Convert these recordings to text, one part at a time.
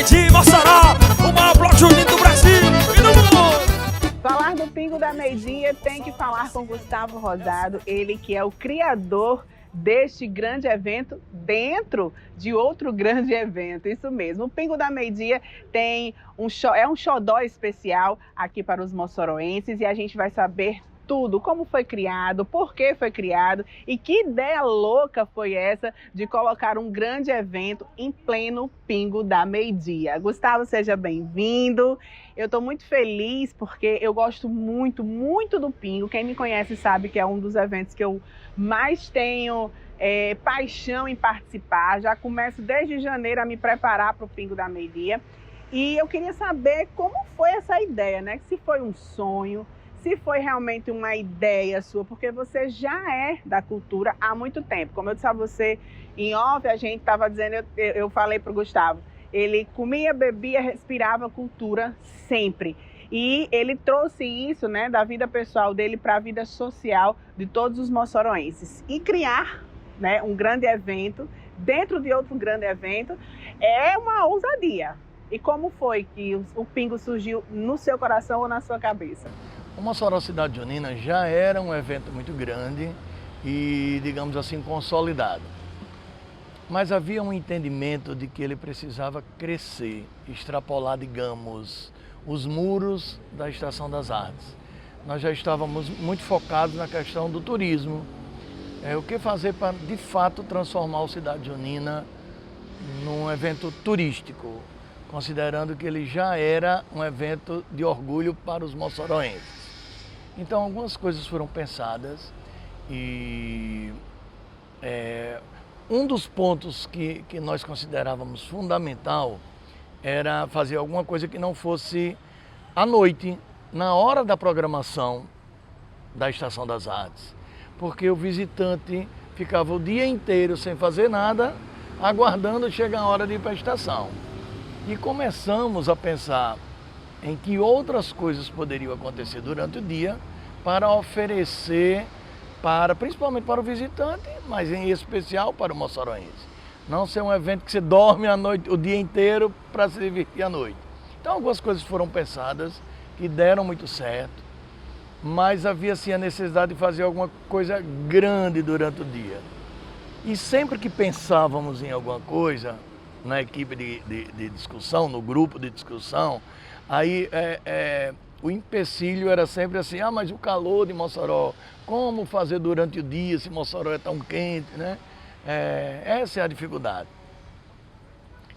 meio-dia, Mossoró, o maior bloco junino do Brasil e do mundo. Falar do Pingo da Meio-Dia tem que falar com Gustavo Rosado, ele que é o criador deste grande evento dentro de outro grande evento, isso mesmo. O Pingo da Meio-Dia tem um xodó especial aqui para os moçoroenses e a gente vai saber tudo, como foi criado, por que foi criado e que ideia louca foi essa de colocar um grande evento em pleno Pingo da Meio-Dia. Gustavo, seja bem-vindo. Eu estou muito feliz porque eu gosto muito, muito do Pingo. Quem me conhece sabe que é um dos eventos que eu mais tenho paixão em participar. Já começo desde janeiro a me preparar para o Pingo da Meio-Dia. E eu queria saber como foi essa ideia, né? Se foi um sonho, se foi realmente uma ideia sua, porque você já é da cultura há muito tempo. Como eu disse a você, em off, a gente estava dizendo, eu falei para o Gustavo, ele comia, bebia, respirava cultura sempre. E ele trouxe isso, né, da vida pessoal dele para a vida social de todos os moçoroenses. E criar, né, um grande evento, dentro de outro grande evento, é uma ousadia. E como foi que o Pingo surgiu no seu coração ou na sua cabeça? O Mossoró Cidade Junina já era um evento muito grande e, digamos assim, consolidado. Mas havia um entendimento de que ele precisava crescer, extrapolar, digamos, os muros da Estação das Artes. Nós já estávamos muito focados na questão do turismo. O que fazer para, de fato, transformar o Cidade Junina num evento turístico, considerando que ele já era um evento de orgulho para os moçoroenses. Então, algumas coisas foram pensadas e um dos pontos que nós considerávamos fundamental era fazer alguma coisa que não fosse à noite, na hora da programação da Estação das Artes, porque o visitante ficava o dia inteiro sem fazer nada, aguardando chegar a hora de ir para a estação. E começamos a pensar em que outras coisas poderiam acontecer durante o dia para oferecer, principalmente para o visitante, mas em especial para o moçoroense. Não ser um evento que você dorme a noite, o dia inteiro para se divertir à noite. Então algumas coisas foram pensadas que deram muito certo, mas havia sim a necessidade de fazer alguma coisa grande durante o dia. E sempre que pensávamos em alguma coisa, na equipe de discussão, no grupo de discussão, aí o empecilho era sempre assim, mas o calor de Mossoró, como fazer durante o dia se Mossoró é tão quente, né? Essa é a dificuldade.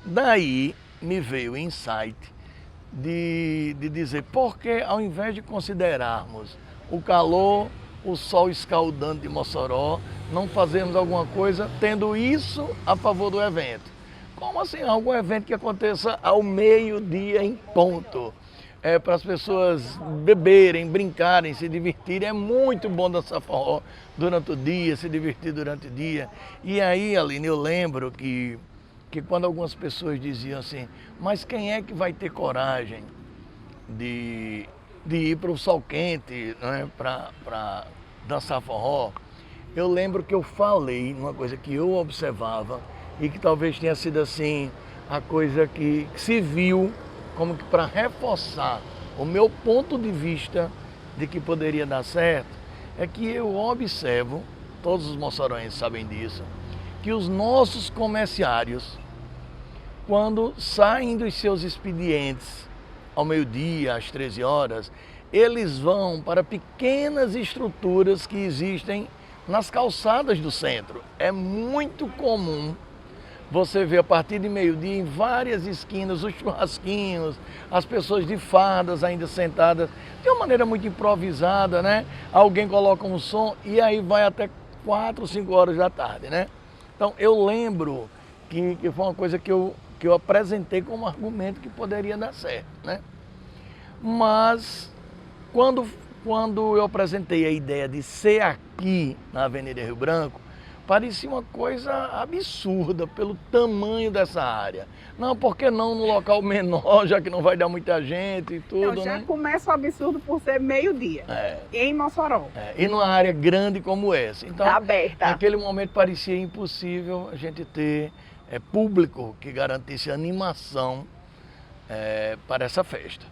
Daí me veio o insight de dizer, por que ao invés de considerarmos o calor, o sol escaldante de Mossoró, não fazermos alguma coisa tendo isso a favor do evento? Como assim? Algum evento que aconteça ao meio-dia em ponto. Para as pessoas beberem, brincarem, se divertirem. É muito bom dançar forró durante o dia, se divertir durante o dia. E aí, Aline, eu lembro que quando algumas pessoas diziam assim, mas quem é que vai ter coragem de ir para o sol quente, né, para dançar forró? Eu lembro que eu falei uma coisa que eu observava, e que talvez tenha sido assim, a coisa que se viu como que para reforçar o meu ponto de vista de que poderia dar certo, é que eu observo, todos os moçoroenses sabem disso, que os nossos comerciários, quando saem dos seus expedientes ao meio-dia, às 13 horas, eles vão para pequenas estruturas que existem nas calçadas do centro. É muito comum você vê a partir de meio-dia em várias esquinas os churrasquinhos, as pessoas de fardas ainda sentadas, de uma maneira muito improvisada, né? Alguém coloca um som e aí vai até 4, 5 horas da tarde, né? Então eu lembro que foi uma coisa que eu apresentei como argumento que poderia dar certo, né? Mas quando eu apresentei a ideia de ser aqui na Avenida Rio Branco, parecia uma coisa absurda pelo tamanho dessa área. Não, por que não no local menor, já que não vai dar muita gente e tudo, já né? começa o absurdo por ser meio-dia, em Mossoró. E numa área grande como essa. Então, aberta. naquele momento parecia impossível a gente ter público que garantisse animação para essa festa.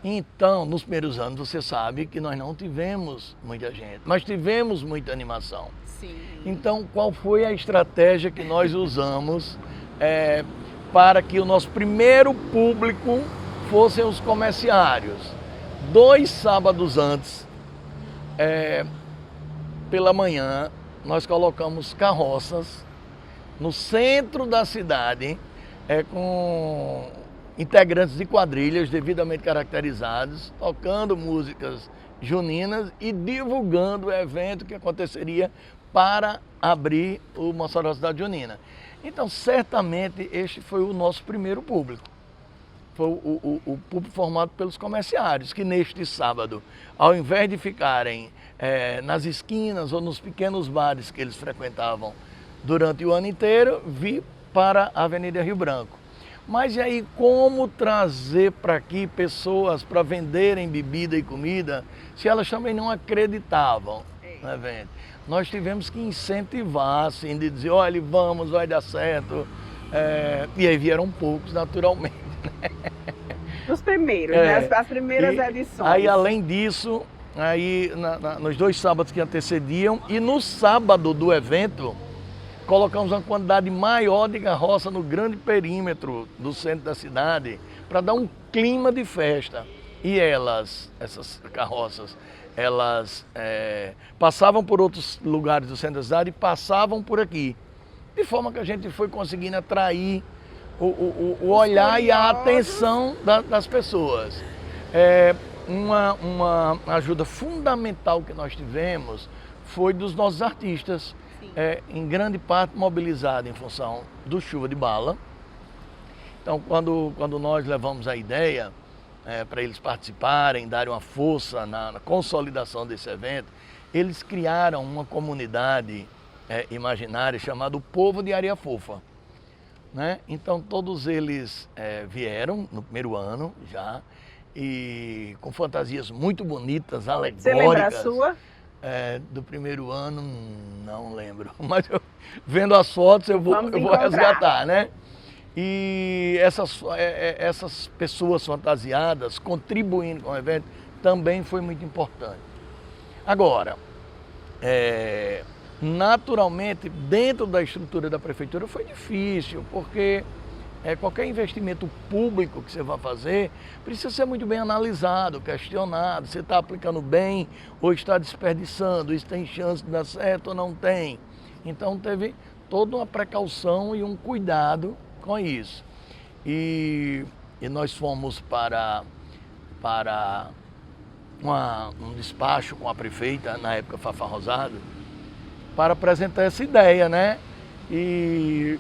Então, nos primeiros anos, você sabe que nós não tivemos muita gente, mas tivemos muita animação. Sim. Então, qual foi a estratégia que nós usamos para que o nosso primeiro público fossem os comerciários? 2 sábados antes, pela manhã, nós colocamos carroças no centro da cidade, com integrantes de quadrilhas devidamente caracterizados, tocando músicas juninas e divulgando o evento que aconteceria para abrir o Mossoró Cidade Junina. Então, certamente, este foi o nosso primeiro público. Foi o público formado pelos comerciários, que neste sábado, ao invés de ficarem nas esquinas ou nos pequenos bares que eles frequentavam durante o ano inteiro, vi para a Avenida Rio Branco. Mas e aí, como trazer para aqui pessoas para venderem bebida e comida, se elas também não acreditavam no evento? Nós tivemos que incentivar, assim, de dizer, olha, vamos, vai dar certo. E aí vieram poucos, naturalmente. Os primeiros, né? As primeiras edições. Aí, além disso, aí, nos 2 sábados que antecediam, e no sábado do evento, colocamos uma quantidade maior de carroça no grande perímetro do centro da cidade para dar um clima de festa. E essas carroças, elas passavam por outros lugares do centro da cidade e passavam por aqui. De forma que a gente foi conseguindo atrair o olhar e a atenção das pessoas. Uma ajuda fundamental que nós tivemos foi dos nossos artistas. Em grande parte mobilizado em função do Chuva de Bala. Então, quando nós levamos a ideia para eles participarem, darem uma força na consolidação desse evento, eles criaram uma comunidade imaginária chamada o Povo de Areia Fofa. Né? Então, todos eles vieram no primeiro ano já, e com fantasias muito bonitas, alegóricas. Você lembra a sua? Do primeiro ano, não lembro, mas vendo as fotos eu vou resgatar, né? E essas pessoas fantasiadas contribuindo com o evento também foi muito importante. Agora, naturalmente, dentro da estrutura da prefeitura foi difícil, porque qualquer investimento público que você vai fazer precisa ser muito bem analisado, questionado, você está aplicando bem ou está desperdiçando, isso tem chance de dar certo ou não tem. Então teve toda uma precaução e um cuidado com isso. E nós fomos para um despacho com a prefeita, na época Fafá Rosado, para apresentar essa ideia, né? E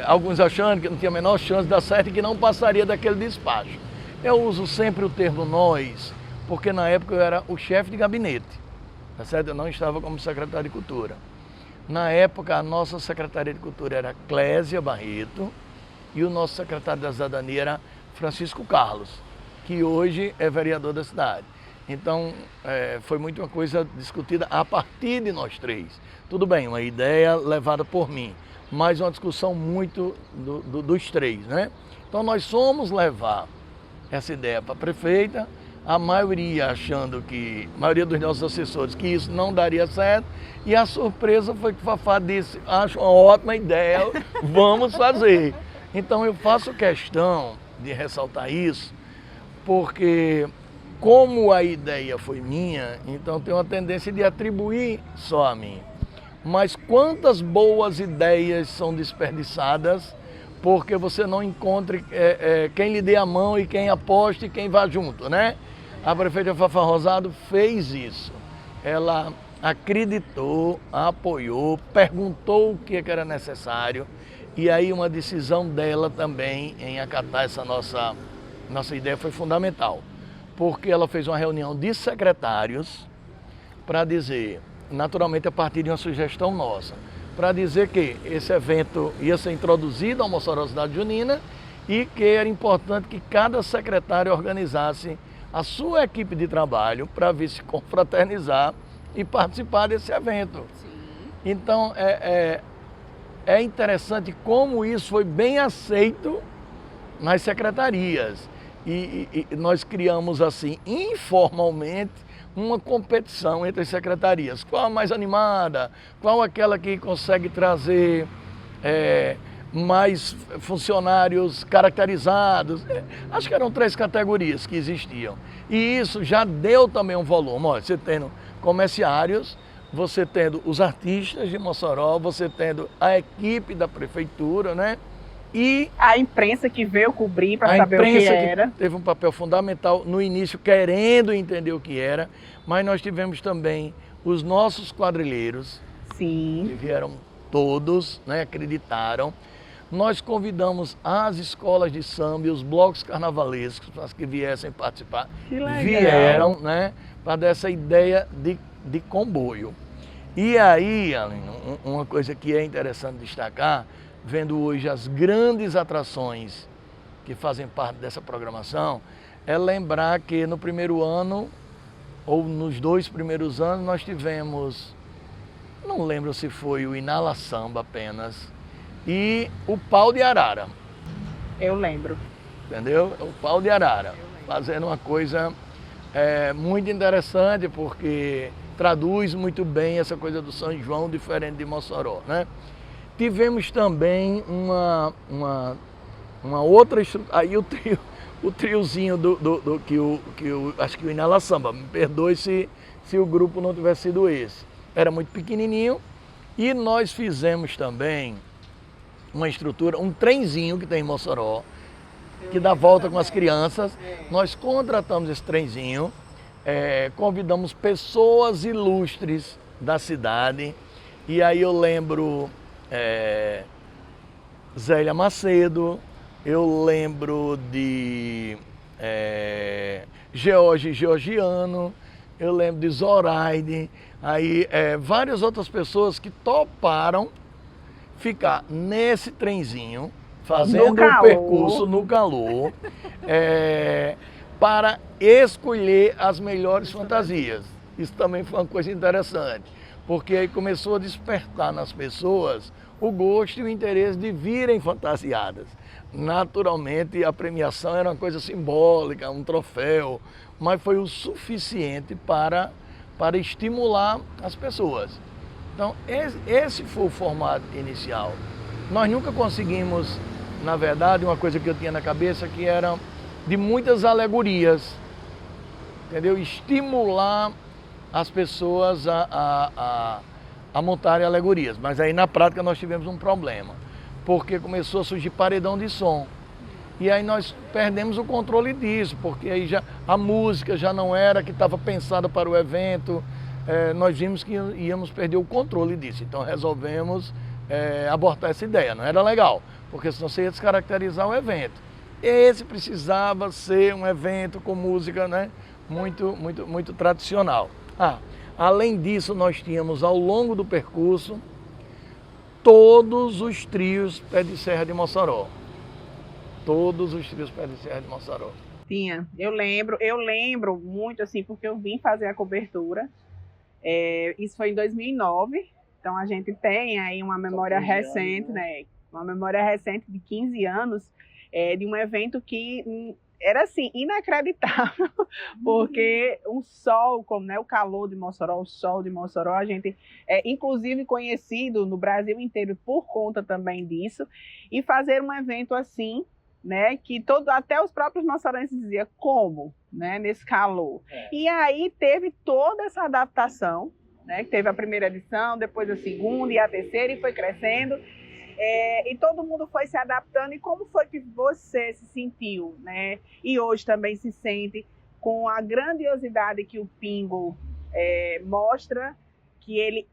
alguns achando que não tinha a menor chance de dar certo e que não passaria daquele despacho. Eu uso sempre o termo nós, porque na época eu era o chefe de gabinete, tá certo? Eu não estava como secretário de Cultura. Na época, a nossa secretaria de Cultura era Clésia Barreto e o nosso secretário da Cidadania era Francisco Carlos, que hoje é vereador da cidade. Então, foi muito uma coisa discutida a partir de nós 3. Tudo bem, uma ideia levada por mim, mas uma discussão muito dos 3, né? Então nós fomos levar essa ideia para a prefeita, a maioria achando que, a maioria dos nossos assessores, que isso não daria certo, e a surpresa foi que o Fafá disse, acho uma ótima ideia, vamos fazer. Então eu faço questão de ressaltar isso, porque como a ideia foi minha, então tem uma tendência de atribuir só a mim. Mas quantas boas ideias são desperdiçadas porque você não encontra quem lhe dê a mão e quem aposte e quem vá junto, né? A prefeita Fafá Rosado fez isso. Ela acreditou, apoiou, perguntou o que era necessário e aí uma decisão dela também em acatar essa nossa ideia foi fundamental. Porque ela fez uma reunião de secretários para dizer, naturalmente a partir de uma sugestão nossa, para dizer que esse evento ia ser introduzido ao Mossoró Cidade Junina e que era importante que cada secretário organizasse a sua equipe de trabalho para vir se confraternizar e participar desse evento. Sim. Então, é interessante como isso foi bem aceito nas secretarias. E nós criamos assim, informalmente, uma competição entre as secretarias. Qual a mais animada? Qual aquela que consegue trazer mais funcionários caracterizados? Acho que eram 3 categorias que existiam. E isso já deu também um volume. Olha, você tendo comerciários, você tendo os artistas de Mossoró, você tendo a equipe da prefeitura, né? E a imprensa que veio cobrir para saber o que era. Que teve um papel fundamental no início, querendo entender o que era, mas nós tivemos também os nossos quadrilheiros, sim, que vieram todos, né, acreditaram. Nós convidamos as escolas de samba e os blocos carnavalescos para que viessem participar. Que legal. Vieram, né, para dar essa ideia de comboio. E aí, Aline, uma coisa que é interessante destacar, vendo hoje as grandes atrações que fazem parte dessa programação, é lembrar que no primeiro ano, ou nos 2 primeiros anos, nós tivemos, não lembro se foi o Inala Samba apenas, e o Pau de Arara. Eu lembro. Entendeu? O Pau de Arara, fazendo uma coisa muito interessante, porque traduz muito bem essa coisa do São João diferente de Mossoró, né? Tivemos também uma outra estrutura, aí o triozinho acho que o Inala Samba, me perdoe se o grupo não tivesse sido esse. Era muito pequenininho e nós fizemos também uma estrutura, um trenzinho que tem em Mossoró, que dá volta com as crianças. Nós contratamos esse trenzinho, convidamos pessoas ilustres da cidade, e aí eu lembro Zélia Macedo, eu lembro de Georgiano, eu lembro de Zoraide, aí várias outras pessoas que toparam ficar nesse trenzinho, fazendo o percurso no calor, para escolher as melhores fantasias. Isso também foi uma coisa interessante, porque aí começou a despertar nas pessoas o gosto e o interesse de virem fantasiadas. Naturalmente, a premiação era uma coisa simbólica, um troféu, mas foi o suficiente para estimular as pessoas. Então, esse foi o formato inicial. Nós nunca conseguimos, na verdade, uma coisa que eu tinha na cabeça, que era de muitas alegorias, entendeu? Estimular as pessoas a montarem alegorias. Mas aí, na prática, nós tivemos um problema, porque começou a surgir paredão de som. E aí nós perdemos o controle disso, porque aí a música já não era que estava pensada para o evento. Nós vimos que íamos perder o controle disso, então resolvemos abortar essa ideia. Não era legal, porque senão você ia descaracterizar o evento. Esse precisava ser um evento com música, né, muito tradicional. Além disso, nós tínhamos ao longo do percurso todos os trios Pé de Serra de Mossoró. Todos os trios Pé de Serra de Mossoró. Tinha, eu lembro muito assim, porque eu vim fazer a cobertura. Isso foi em 2009, então a gente tem aí uma memória recente, né? Uma memória recente de 15 anos de um evento que era assim, inacreditável, porque um sol, como, né, o calor de Mossoró, o sol de Mossoró, a gente é inclusive conhecido no Brasil inteiro por conta também disso, e fazer um evento assim, né, que até os próprios moçarenses diziam como, né, nesse calor. E aí teve toda essa adaptação, né, que teve a primeira edição, depois a segunda e a terceira, e foi crescendo, e todo mundo foi se adaptando. E como foi que você se sentiu, né, e hoje também se sente, com a grandiosidade que o Pingo mostra, que ele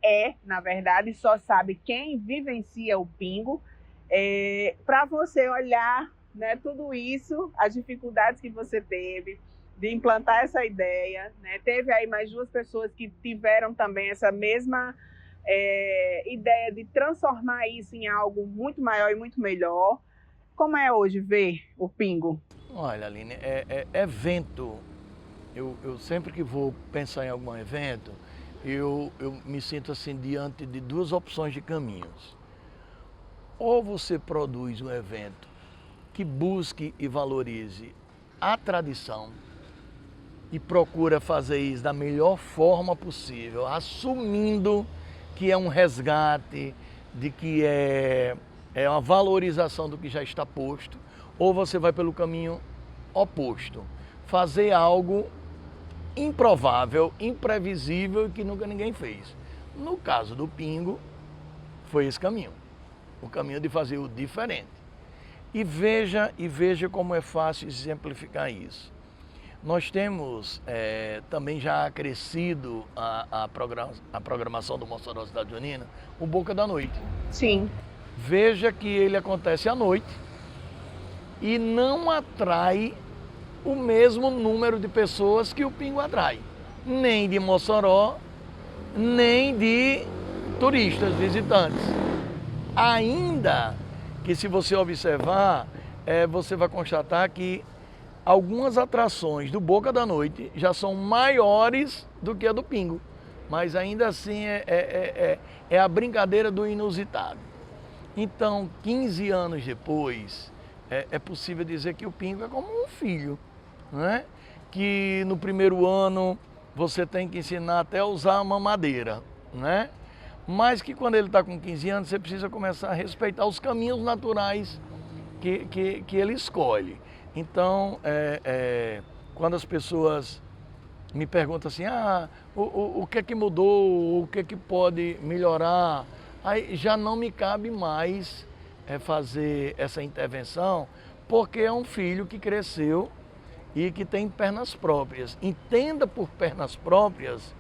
na verdade, só sabe quem vivencia o Pingo, para você olhar, né, tudo isso, as dificuldades que você teve de implantar essa ideia, né? Teve aí mais 2 pessoas que tiveram também essa mesma ideia de transformar isso em algo muito maior e muito melhor. Como é hoje ver o Pingo? Olha, Aline, evento, eu sempre que vou pensar em algum evento, eu me sinto assim diante de 2 opções de caminhos. Ou você produz um evento que busque e valorize a tradição e procura fazer isso da melhor forma possível, assumindo que é um resgate, de que é uma valorização do que já está posto, ou você vai pelo caminho oposto, fazer algo improvável, imprevisível e que nunca ninguém fez. No caso do Pingo, foi esse caminho, o caminho de fazer o diferente. E veja como é fácil exemplificar isso. Nós temos também já crescido a programação do Mossoró Cidade Junina, o Boca da Noite. Sim. Veja que ele acontece à noite e não atrai o mesmo número de pessoas que o Pingo atrai. Nem de Mossoró, nem de turistas, visitantes. Ainda que se você observar, você vai constatar que algumas atrações do Boca da Noite já são maiores do que a do Pingo. Mas ainda assim é a brincadeira do inusitado. Então, 15 anos depois, é possível dizer que o Pingo é como um filho, né? Que no primeiro ano você tem que ensinar até a usar a mamadeira, né? Mas que quando ele está com 15 anos, você precisa começar a respeitar os caminhos naturais que ele escolhe. Então, quando as pessoas me perguntam assim, o que é que mudou, o que é que pode melhorar, aí já não me cabe mais fazer essa intervenção, porque é um filho que cresceu e que tem pernas próprias. Entenda por pernas próprias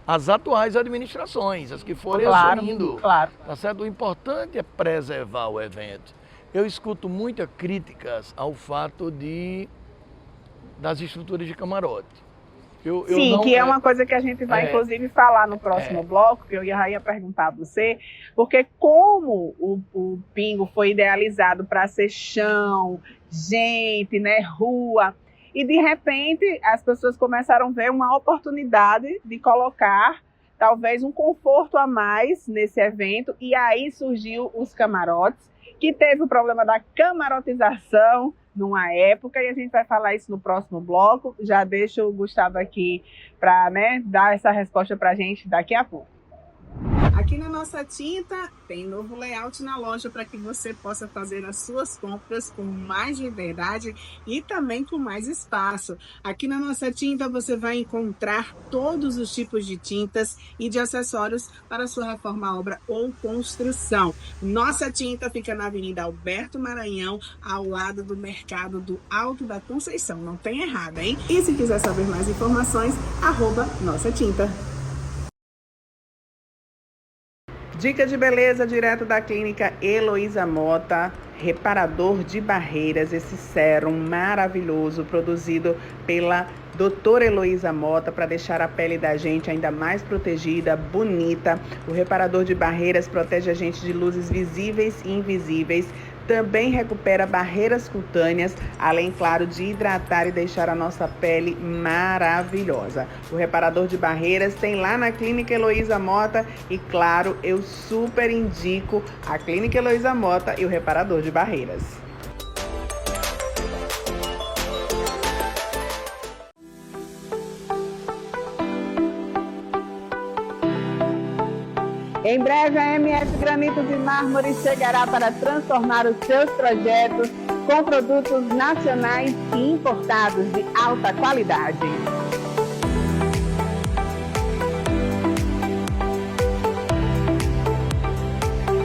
as atuais administrações, as que forem assumindo. Claro. Tá certo? O importante é preservar o evento. Eu escuto muitas críticas ao fato das estruturas de camarote. Sim, que é uma coisa que a gente vai, inclusive, falar no próximo bloco, que eu já ia perguntar a você, porque como o Pingo foi idealizado para ser chão, gente, né, rua, e de repente as pessoas começaram a ver uma oportunidade de colocar talvez um conforto a mais nesse evento, e aí surgiu os camarotes, que teve o problema da camarotização numa época, e a gente vai falar isso no próximo bloco. Já deixo o Gustavo aqui para, né, dar essa resposta para a gente daqui a pouco. Aqui na Nossa Tinta tem novo layout na loja para que você possa fazer as suas compras com mais liberdade e também com mais espaço. Aqui na Nossa Tinta você vai encontrar todos os tipos de tintas e de acessórios para a sua reforma, obra ou construção. Nossa Tinta fica na Avenida Alberto Maranhão, ao lado do Mercado do Alto da Conceição. Não tem errado, hein? E se quiser saber mais informações, @Nossa Tinta. Dica de beleza direto da clínica Heloísa Mota, reparador de barreiras, esse sérum maravilhoso produzido pela doutora Heloísa Mota para deixar a pele da gente ainda mais protegida, bonita. O reparador de barreiras protege a gente de luzes visíveis e invisíveis. Também recupera barreiras cutâneas, além, claro, de hidratar e deixar a nossa pele maravilhosa. O reparador de barreiras tem lá na Clínica Heloísa Mota e, claro, eu super indico a Clínica Heloísa Mota e o reparador de barreiras. Em breve, a MF Granitos e Mármores chegará para transformar os seus projetos com produtos nacionais e importados de alta qualidade.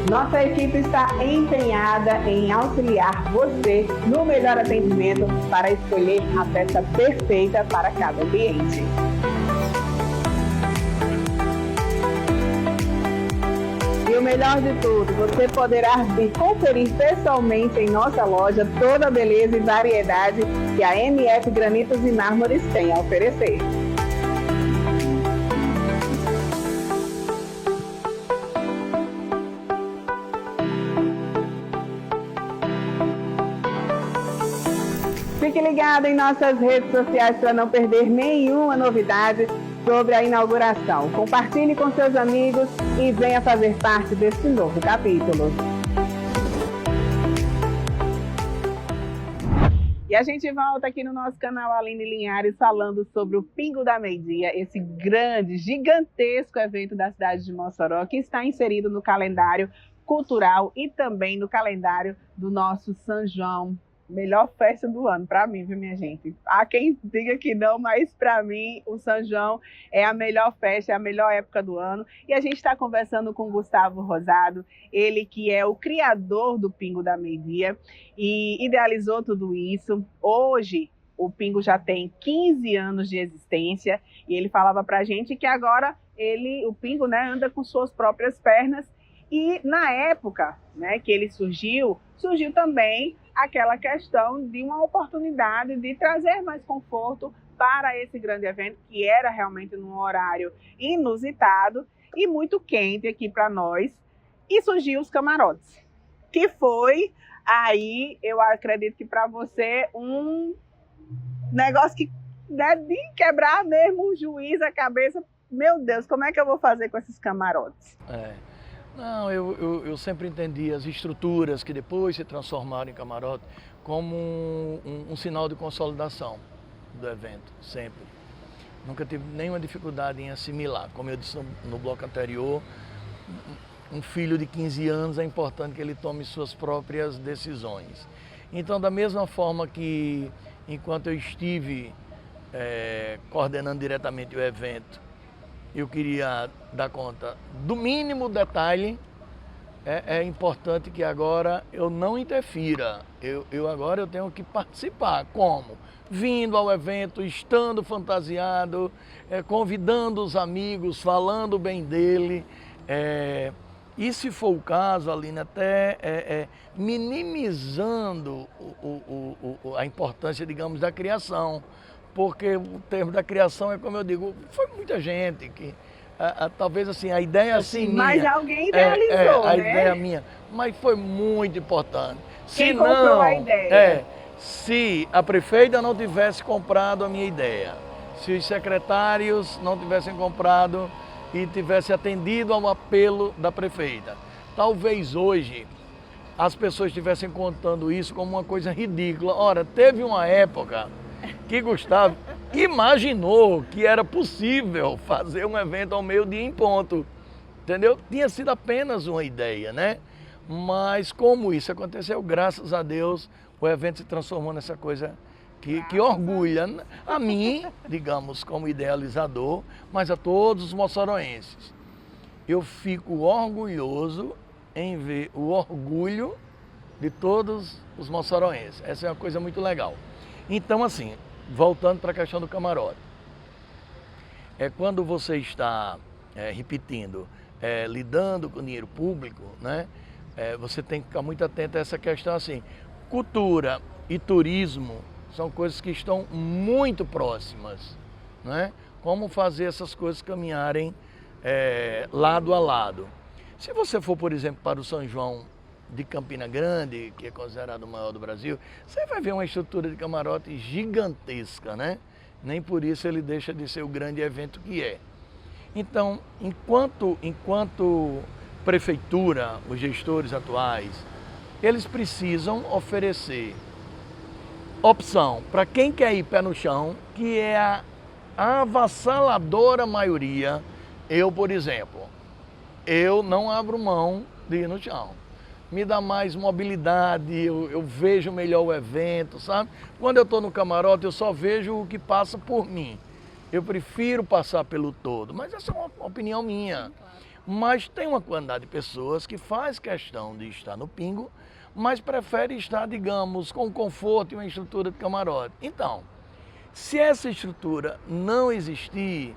Nossa equipe está empenhada em auxiliar você no melhor atendimento para escolher a peça perfeita para cada cliente. E o melhor de tudo, você poderá vir conferir pessoalmente em nossa loja toda a beleza e variedade que a MF Granitos e Mármores tem a oferecer. Fique ligado em nossas redes sociais para não perder nenhuma novidade sobre a inauguração. Compartilhe com seus amigos e venha fazer parte deste novo capítulo. a gente volta aqui no nosso canal Aline Linhares falando sobre o Pingo da Meio-Dia, esse grande, gigantesco evento da cidade de Mossoró, que está inserido no calendário cultural e também no calendário do nosso São João. Melhor festa do ano, para mim, viu, minha gente? Há quem diga que não, mas para mim o São João é a melhor festa, é a melhor época do ano. E a gente está conversando com o Gustavo Rosado, ele que é o criador do Pingo da Meio-Dia e idealizou tudo isso. Hoje o Pingo já tem 15 anos de existência e ele falava para a gente que agora o Pingo, né, anda com suas próprias pernas. E na época, né, que ele surgiu também aquela questão de uma oportunidade de trazer mais conforto para esse grande evento, que era realmente num horário inusitado e muito quente aqui para nós. E surgiu os camarotes, que foi aí, eu acredito que para você, um negócio que, né, de quebrar mesmo o juiz, a cabeça. Meu Deus, como é que eu vou fazer com esses camarotes? Não, eu sempre entendi as estruturas que depois se transformaram em camarote como um sinal de consolidação do evento, sempre. Nunca tive nenhuma dificuldade em assimilar. Como eu disse no bloco anterior, um filho de 15 anos é importante que ele tome suas próprias decisões. Então, da mesma forma que enquanto eu estive coordenando diretamente o evento, eu queria dar conta do mínimo detalhe, é importante que agora eu não interfira. Agora eu tenho que participar. Como? Vindo ao evento, estando fantasiado, convidando os amigos, falando bem dele. E se for o caso, Aline, até minimizando a importância, digamos, da criação. Porque o termo da criação é como eu digo, foi muita gente que talvez assim, a ideia assim mas minha. Alguém idealizou, a né? ideia minha, mas foi muito importante. Quem comprou a ideia? Se a prefeita não tivesse comprado a minha ideia, se os secretários não tivessem comprado e tivessem atendido ao apelo da prefeita, talvez hoje as pessoas estivessem contando isso como uma coisa ridícula. Ora, teve uma época que Gustavo imaginou que era possível fazer um evento ao meio-dia em ponto, entendeu? Tinha sido apenas uma ideia, né? Mas como isso aconteceu, graças a Deus, o evento se transformou nessa coisa que orgulha a mim, digamos, como idealizador, mas a todos os moçoroenses. Eu fico orgulhoso em ver o orgulho de todos os moçoroenses. Essa é uma coisa muito legal. Então, assim, voltando para a questão do camarote, quando você está repetindo, lidando com dinheiro público, né, você tem que ficar muito atento a essa questão assim. Cultura e turismo são coisas que estão muito próximas, né? Como fazer essas coisas caminharem lado a lado. Se você for, por exemplo, para o São João de Campina Grande, que é considerado o maior do Brasil, você vai ver uma estrutura de camarote gigantesca, né? Nem por isso ele deixa de ser o grande evento que é. Então, enquanto prefeitura, os gestores atuais, eles precisam oferecer opção para quem quer ir pé no chão, que é a avassaladora maioria. Eu, por exemplo, eu não abro mão de ir no chão. Me dá mais mobilidade, eu vejo melhor o evento, sabe? Quando eu estou no camarote, eu só vejo o que passa por mim. Eu prefiro passar pelo todo, mas essa é uma opinião minha. Mas tem uma quantidade de pessoas que faz questão de estar no Pingo, mas prefere estar, digamos, com conforto e uma estrutura de camarote. Então, se essa estrutura não existir,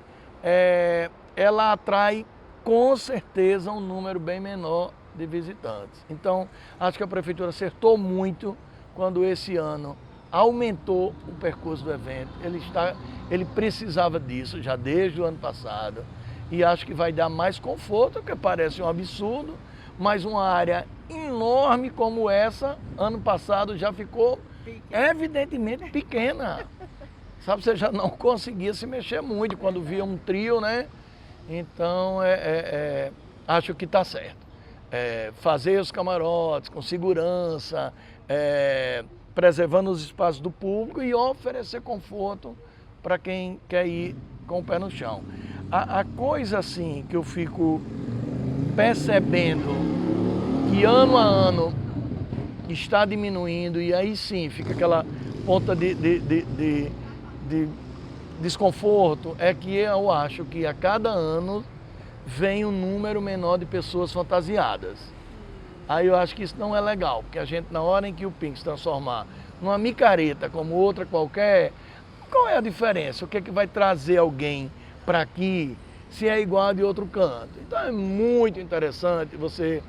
ela atrai com certeza um número bem menor de visitantes. Então, acho que a prefeitura acertou muito quando esse ano aumentou o percurso do evento. Ele precisava disso já desde o ano passado e acho que vai dar mais conforto, porque parece um absurdo, mas uma área enorme como essa, ano passado já ficou evidentemente pequena. Sabe, você já não conseguia se mexer muito quando via um trio, né? Então, acho que está certo. Fazer os camarotes com segurança, preservando os espaços do público e oferecer conforto para quem quer ir com o pé no chão. A coisa assim que eu fico percebendo que ano a ano está diminuindo e aí sim fica aquela ponta de desconforto, é que eu acho que a cada ano vem um número menor de pessoas fantasiadas. Aí eu acho que isso não é legal, porque a gente, na hora em que o pingo se transformar numa micareta como outra qualquer, qual é a diferença? O que é que vai trazer alguém para aqui se é igual a de outro canto? Então é muito interessante você...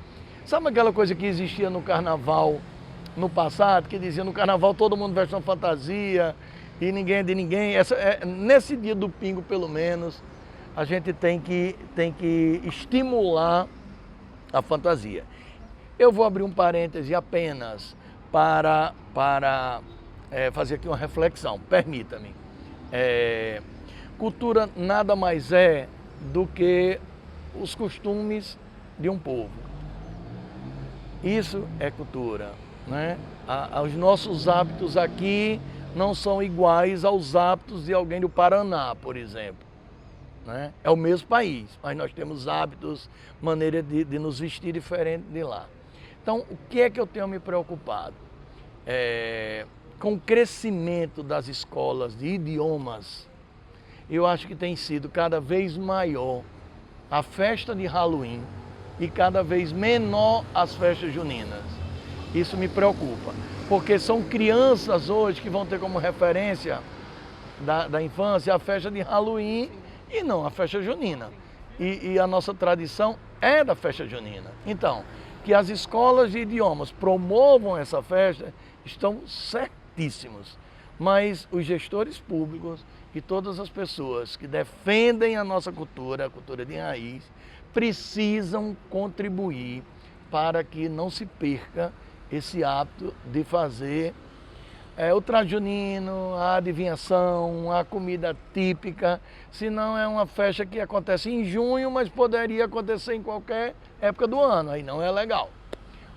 Sabe aquela coisa que existia no carnaval no passado, que dizia no carnaval todo mundo veste uma fantasia e ninguém é de ninguém? Nesse dia do pingo, pelo menos, a gente tem que estimular a fantasia. Eu vou abrir um parêntese apenas para fazer aqui uma reflexão, permita-me. Cultura nada mais é do que os costumes de um povo. Isso é cultura, né? Os nossos hábitos aqui não são iguais aos hábitos de alguém do Paraná, por exemplo. Né? É o mesmo país, mas nós temos hábitos, maneira de nos vestir diferente de lá. Então, o que é que eu tenho me preocupado? Com o crescimento das escolas de idiomas, eu acho que tem sido cada vez maior a festa de Halloween e cada vez menor as festas juninas. Isso me preocupa, porque são crianças hoje que vão ter como referência da infância a festa de Halloween e não a festa junina. E a nossa tradição é da festa junina. Então, que as escolas de idiomas promovam essa festa, estão certíssimos. Mas os gestores públicos e todas as pessoas que defendem a nossa cultura, a cultura de raiz, precisam contribuir para que não se perca esse hábito de fazer o traje junino, a adivinhação, a comida típica, senão é uma festa que acontece em junho, mas poderia acontecer em qualquer época do ano, aí não é legal.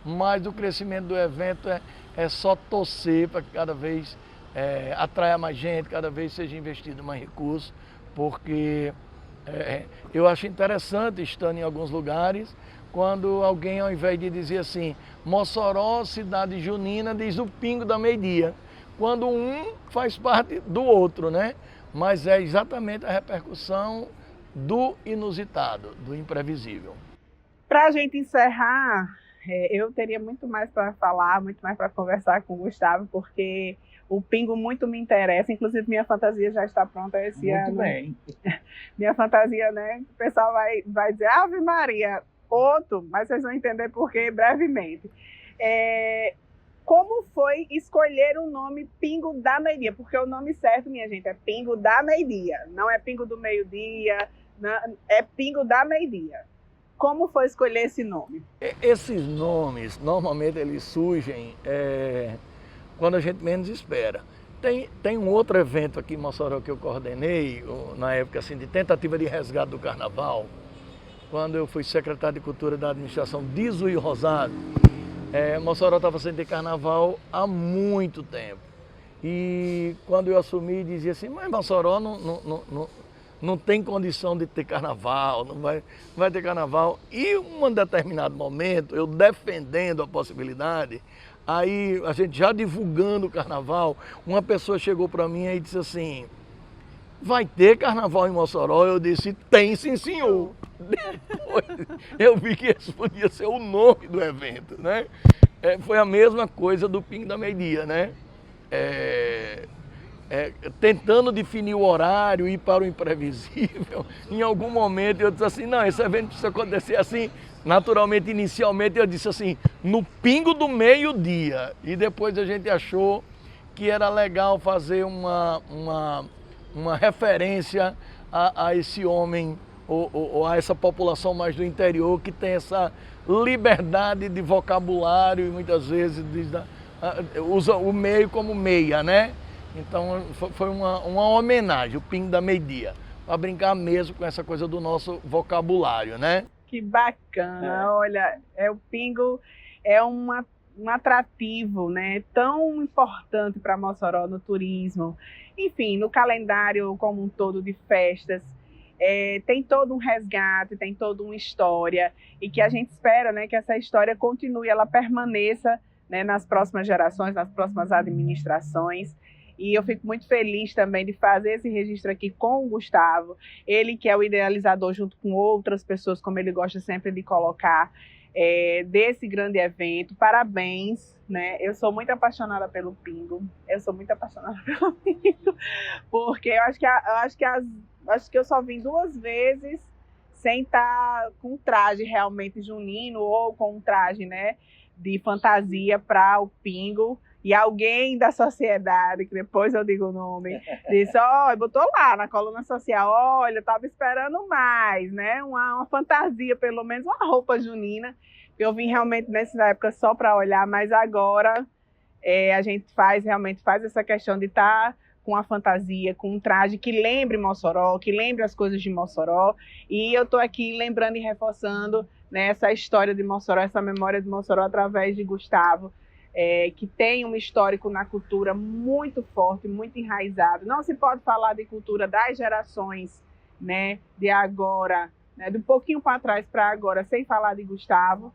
Mas o crescimento do evento é só torcer para que cada vez atraia mais gente, cada vez seja investido mais recursos, porque eu acho interessante, estando em alguns lugares, quando alguém, ao invés de dizer assim, Mossoró, cidade junina, diz o pingo da meio-dia, quando um faz parte do outro, né? Mas é exatamente a repercussão do inusitado, do imprevisível. Para a gente encerrar, eu teria muito mais para falar, muito mais para conversar com o Gustavo, porque o pingo muito me interessa, inclusive minha fantasia já está pronta esse ano. Muito bem. Minha fantasia, né? O pessoal vai dizer, Ave Maria, outro, mas vocês vão entender por quê brevemente. Como foi escolher o nome Pingo da Meio-Dia? Porque o nome certo, minha gente, é Pingo da Meio-Dia. Não é Pingo do Meio-Dia, é Pingo da Meio-Dia. Como foi escolher esse nome? Esses nomes, normalmente eles surgem quando a gente menos espera. Tem um outro evento aqui em Mossoró que eu coordenei, na época assim, de tentativa de resgate do carnaval, quando eu fui secretário de Cultura da administração de Zuí Rosado. Mossoró estava sem ter carnaval há muito tempo. E quando eu assumi, dizia assim, mas Mossoró não tem condição de ter carnaval, não vai ter carnaval. E em um determinado momento, eu defendendo a possibilidade, aí a gente já divulgando o carnaval, uma pessoa chegou para mim e disse assim, vai ter carnaval em Mossoró? Eu disse, tem sim senhor. Depois eu vi que esse podia ser o nome do evento, né? Foi a mesma coisa do Pingo da Meio-Dia, né? Tentando definir o horário, ir para o imprevisível, em algum momento eu disse assim, não, esse evento precisa acontecer assim, naturalmente, inicialmente eu disse assim, no pingo do meio-dia, e depois a gente achou que era legal fazer uma referência a esse homem, ou a essa população mais do interior, que tem essa liberdade de vocabulário e muitas vezes usa o meio como meia, né? Então foi uma homenagem, o Pingo da Meio-Dia, para brincar mesmo com essa coisa do nosso vocabulário, né? Que bacana, olha, o Pingo é uma um atrativo, né, tão importante para Mossoró no turismo, enfim, no calendário como um todo de festas. Tem todo um resgate, tem toda uma história, e que a gente espera, né, que essa história continue, ela permaneça, né, nas próximas gerações, nas próximas administrações. E eu fico muito feliz também de fazer esse registro aqui com o Gustavo, ele que é o idealizador junto com outras pessoas, como ele gosta sempre de colocar, desse grande evento. Parabéns, né? Eu sou muito apaixonada pelo Pingo, porque eu acho que eu só vim 2 vezes sem estar com traje realmente junino ou com um traje, né, de fantasia para o Pingo. E alguém da sociedade, que depois eu digo o nome, disse, olha, botou lá na coluna social, olha, eu estava esperando mais, né? Uma fantasia, pelo menos uma roupa junina. Eu vim realmente nessa época só para olhar, mas agora a gente realmente faz essa questão de estar com a fantasia, com um traje que lembre Mossoró, que lembre as coisas de Mossoró. E eu estou aqui lembrando e reforçando, né, essa história de Mossoró, essa memória de Mossoró através de Gustavo, que tem um histórico na cultura muito forte, muito enraizado. Não se pode falar de cultura das gerações, né, de agora, né, de um pouquinho para trás para agora, sem falar de Gustavo.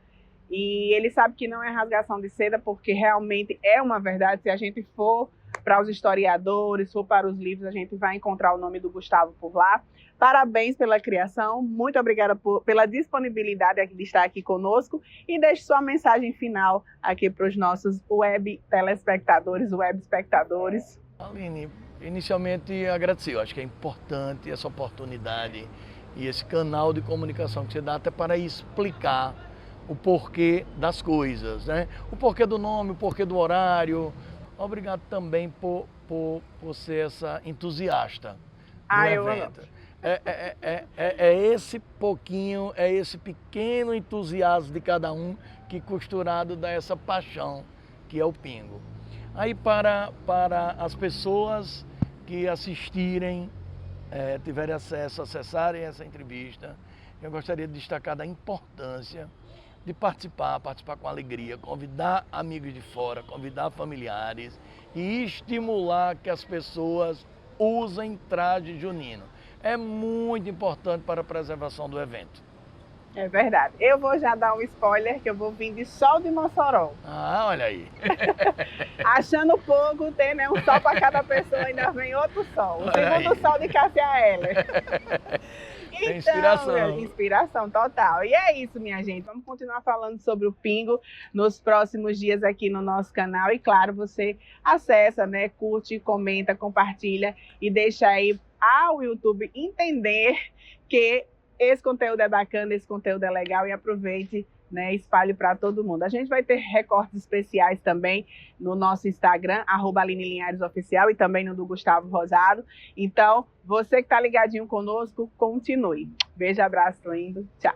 E ele sabe que não é rasgação de seda, porque realmente é uma verdade. Se a gente for para os historiadores, for para os livros, a gente vai encontrar o nome do Gustavo por lá. Parabéns pela criação, muito obrigada pela disponibilidade de estar aqui conosco, e deixe sua mensagem final aqui para os nossos web telespectadores, web espectadores. Aline, inicialmente agradecer, eu acho que é importante essa oportunidade e esse canal de comunicação que você dá até para explicar o porquê das coisas, né? O porquê do nome, o porquê do horário. Obrigado também por ser essa entusiasta do evento. Esse pouquinho, esse pequeno entusiasmo de cada um que costurado dá essa paixão que é o Pingo. Aí para as pessoas que assistirem, tiverem acesso, acessarem essa entrevista, eu gostaria de destacar da importância de participar com alegria, convidar amigos de fora, convidar familiares e estimular que as pessoas usem traje junino. É muito importante para a preservação do evento. É verdade. Eu vou já dar um spoiler, que eu vou vir de sol de Mossoró. Ah, olha aí. Achando pouco, tem, né, um sol para cada pessoa, ainda vem outro sol. O segundo sol de Cássia Eller. Então, inspiração. Inspiração total. E é isso, minha gente. Vamos continuar falando sobre o Pingo nos próximos dias aqui no nosso canal. E claro, você acessa, né, curte, comenta, compartilha e deixa aí ao YouTube entender que esse conteúdo é bacana, esse conteúdo é legal, e aproveite, né, espalhe para todo mundo. A gente vai ter recortes especiais também no nosso Instagram, @AlineLinharesOficial, e também no do Gustavo Rosado. Então, você que está ligadinho conosco, continue. Beijo, abraço, lindo. Tchau.